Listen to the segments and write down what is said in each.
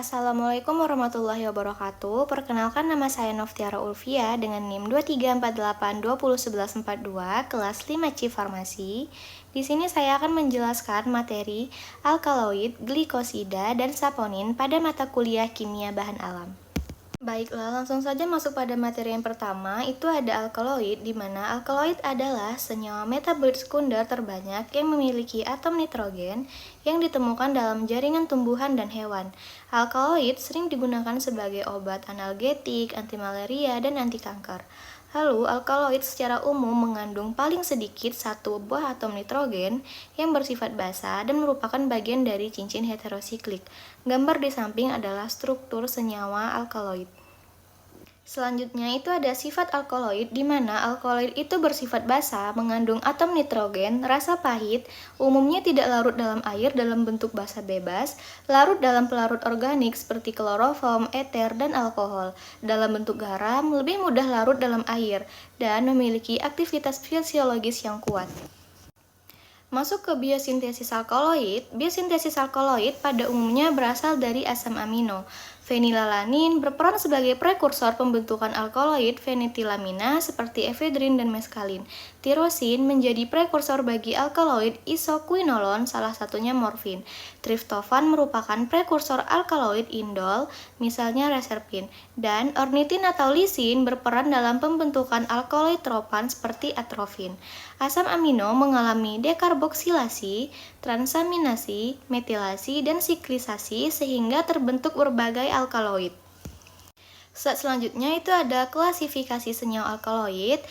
Assalamualaikum warahmatullahi wabarakatuh. Perkenalkan, nama saya Novtiara Ulfia dengan NIM 2348201142 kelas 5 C Farmasi. Di sini saya akan menjelaskan materi alkaloid, glikosida, dan saponin pada mata kuliah kimia bahan alam. Baiklah, langsung saja masuk pada materi yang pertama, itu ada alkaloid, di mana alkaloid adalah senyawa metabolit sekunder terbanyak yang memiliki atom nitrogen yang ditemukan dalam jaringan tumbuhan dan hewan. Alkaloid sering digunakan sebagai obat analgetik, anti malaria, dan anti kanker. Lalu, alkaloid secara umum mengandung paling sedikit satu buah atom nitrogen yang bersifat basa dan merupakan bagian dari cincin heterosiklik. Gambar di samping adalah struktur senyawa alkaloid. Selanjutnya itu ada sifat alkaloid, di mana alkaloid itu bersifat basa, mengandung atom nitrogen, rasa pahit, umumnya tidak larut dalam air dalam bentuk basa bebas, larut dalam pelarut organik seperti kloroform, eter, dan alkohol. Dalam bentuk garam, lebih mudah larut dalam air, dan memiliki aktivitas fisiologis yang kuat. Masuk ke biosintesis alkaloid. Biosintesis alkaloid pada umumnya berasal dari asam amino. Fenilalanin berperan sebagai prekursor pembentukan alkaloid fenetilamina seperti efedrin dan meskalin. Tirosin menjadi prekursor bagi alkaloid isoquinolon, salah satunya morfin. Triptofan merupakan prekursor alkaloid indol, misalnya reserpin. Dan ornitin atau lisin berperan dalam pembentukan alkaloid tropan seperti atrofin. Asam amino mengalami dekarboksilasi, transaminasi, metilasi, dan siklisasi sehingga terbentuk berbagai alkaloid. Selanjutnya itu ada klasifikasi senyawa alkaloid.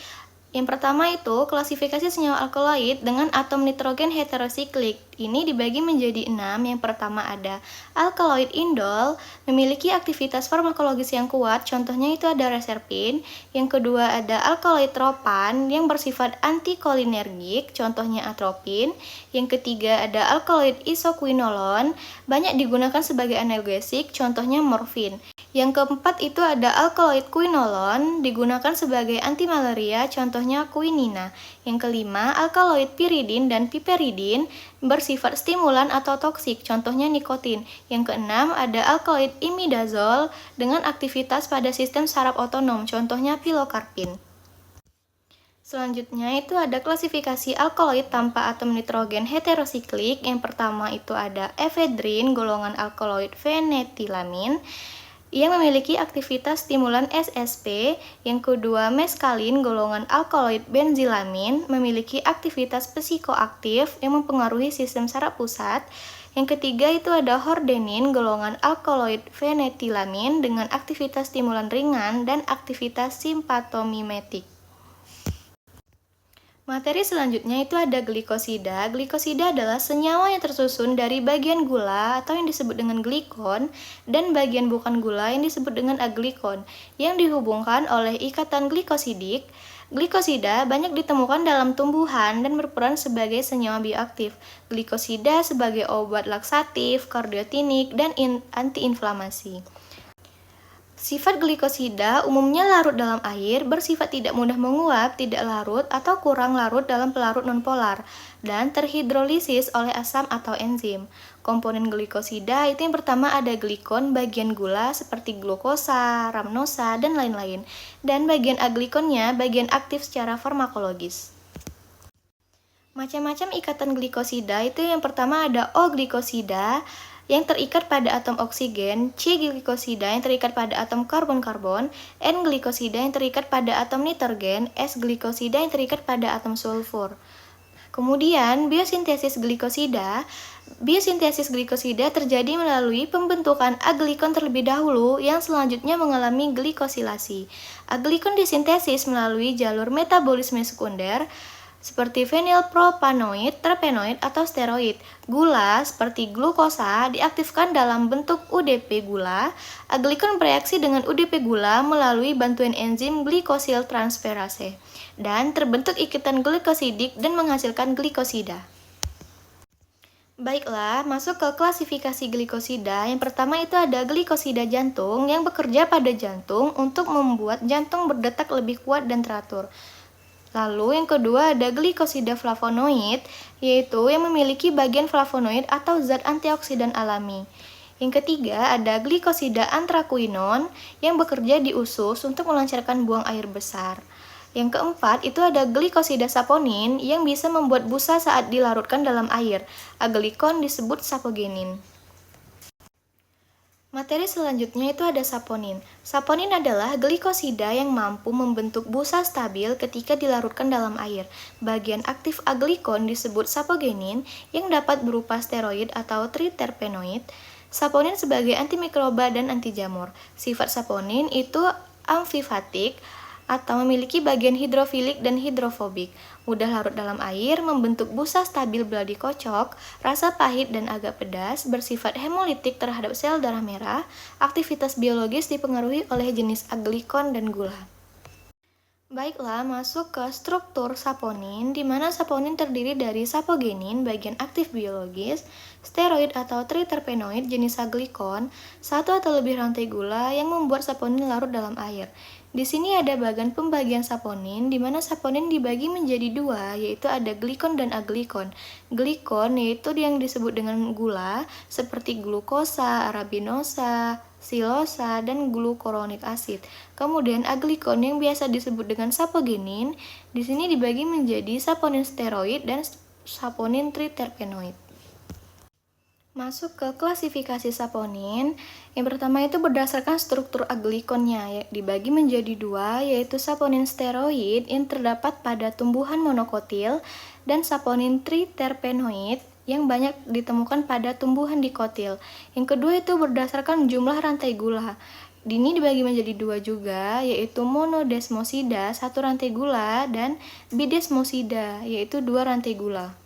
Yang pertama itu klasifikasi senyawa alkaloid dengan atom nitrogen heterosiklik. Ini dibagi menjadi 6. Yang pertama ada alkaloid indol, memiliki aktivitas farmakologis yang kuat, contohnya itu ada reserpin. Yang kedua ada alkaloid tropan yang bersifat antikolinergik, contohnya atropin. Yang ketiga ada alkaloid isoquinolon, banyak digunakan sebagai analgesik, contohnya morfin. Yang keempat itu ada alkaloid quinolon, digunakan sebagai anti malaria, contohnya quinina. Yang kelima, alkaloid piridin dan piperidin bersifat stimulan atau toksik, contohnya nikotin. Yang keenam, ada alkaloid imidazol dengan aktivitas pada sistem saraf otonom, contohnya pilokarpin. Selanjutnya itu ada klasifikasi alkaloid tanpa atom nitrogen heterosiklik. Yang pertama itu ada efedrin, golongan alkaloid fenetilamin yang memiliki aktivitas stimulan SSP. Yang kedua, meskalin, golongan alkaloid benzilamin, memiliki aktivitas psikoaktif yang mempengaruhi sistem saraf pusat. Yang ketiga itu ada hordenin, golongan alkaloid fenetilamin dengan aktivitas stimulan ringan dan aktivitas simpatomimetik. Materi selanjutnya itu ada glikosida. Glikosida adalah senyawa yang tersusun dari bagian gula atau yang disebut dengan glikon dan bagian bukan gula yang disebut dengan aglikon yang dihubungkan oleh ikatan glikosidik. Glikosida banyak ditemukan dalam tumbuhan dan berperan sebagai senyawa bioaktif. Glikosida sebagai obat laksatif, kardiotinik, dan antiinflamasi. Sifat glikosida umumnya larut dalam air, bersifat tidak mudah menguap, tidak larut, atau kurang larut dalam pelarut nonpolar, dan terhidrolisis oleh asam atau enzim. Komponen glikosida itu yang pertama ada glikon, bagian gula seperti glukosa, ramnosa, dan lain-lain. Dan bagian aglikonnya bagian aktif secara farmakologis. Macam-macam ikatan glikosida itu yang pertama ada O-glikosida yang terikat pada atom oksigen, C-glikosida yang terikat pada atom karbon-karbon, N-glikosida yang terikat pada atom nitrogen, S-glikosida yang terikat pada atom sulfur. Kemudian, biosintesis glikosida terjadi melalui pembentukan aglikon terlebih dahulu yang selanjutnya mengalami glikosilasi. Aglikon disintesis melalui jalur metabolisme sekunder, seperti fenilpropanoid, terpenoid, atau steroid. Gula, seperti glukosa, diaktifkan dalam bentuk UDP gula. Aglikon bereaksi dengan UDP gula melalui bantuan enzim glikosil transferase. Dan terbentuk ikatan glikosidik dan menghasilkan glikosida. Baiklah, masuk ke klasifikasi glikosida. Yang pertama itu ada glikosida jantung yang bekerja pada jantung untuk membuat jantung berdetak lebih kuat dan teratur. Lalu yang kedua ada glikosida flavonoid, yaitu yang memiliki bagian flavonoid atau zat antioksidan alami. Yang ketiga ada glikosida antrakuinon yang bekerja di usus untuk melancarkan buang air besar. Yang keempat itu ada glikosida saponin yang bisa membuat busa saat dilarutkan dalam air. Aglikon disebut sapogenin. Materi selanjutnya itu ada saponin. Saponin adalah glikosida yang mampu membentuk busa stabil ketika dilarutkan dalam air. Bagian aktif aglikon disebut sapogenin yang dapat berupa steroid atau triterpenoid. Saponin sebagai antimikroba dan anti jamur. Sifat saponin itu amfifatik atau memiliki bagian hidrofilik dan hidrofobik. Mudah larut dalam air, membentuk busa stabil bila dikocok, rasa pahit dan agak pedas, bersifat hemolitik terhadap sel darah merah, aktivitas biologis dipengaruhi oleh jenis aglikon dan gula. Baiklah, masuk ke struktur saponin, di mana saponin terdiri dari sapogenin, bagian aktif biologis, steroid atau triterpenoid jenis aglikon, satu atau lebih rantai gula yang membuat saponin larut dalam air. Di sini ada bagian pembagian saponin, di mana saponin dibagi menjadi dua, yaitu ada glikon dan aglikon. Glikon yaitu yang disebut dengan gula, seperti glukosa, arabinosa, silosa, dan glukoronik asid. Kemudian aglikon yang biasa disebut dengan sapogenin, di sini dibagi menjadi saponin steroid dan saponin triterpenoid. Masuk ke klasifikasi saponin, yang pertama itu berdasarkan struktur aglikonnya, dibagi menjadi dua, yaitu saponin steroid yang terdapat pada tumbuhan monokotil dan saponin triterpenoid yang banyak ditemukan pada tumbuhan dikotil. Yang kedua itu berdasarkan jumlah rantai gula. Ini dibagi menjadi dua juga, yaitu monodesmosida, satu rantai gula, dan bidesmosida, yaitu dua rantai gula.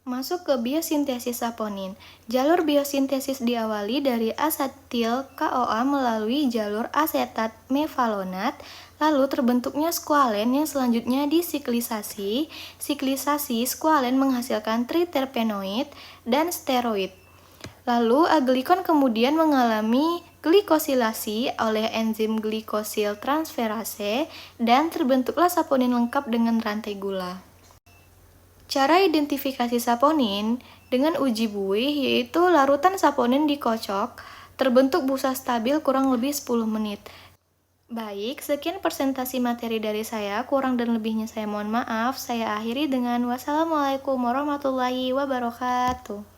Masuk ke biosintesis saponin. Jalur biosintesis diawali dari asetil CoA melalui jalur asetat mevalonat, lalu terbentuknya skualen yang selanjutnya disiklisasi. Siklisasi skualen menghasilkan triterpenoid dan steroid. Lalu aglikon kemudian mengalami glikosilasi oleh enzim glikosil transferase dan terbentuklah saponin lengkap dengan rantai gula. Cara identifikasi saponin dengan uji buih yaitu larutan saponin dikocok, terbentuk busa stabil kurang lebih 10 menit. Baik, sekian presentasi materi dari saya, kurang dan lebihnya saya mohon maaf. Saya akhiri dengan wassalamualaikum warahmatullahi wabarakatuh.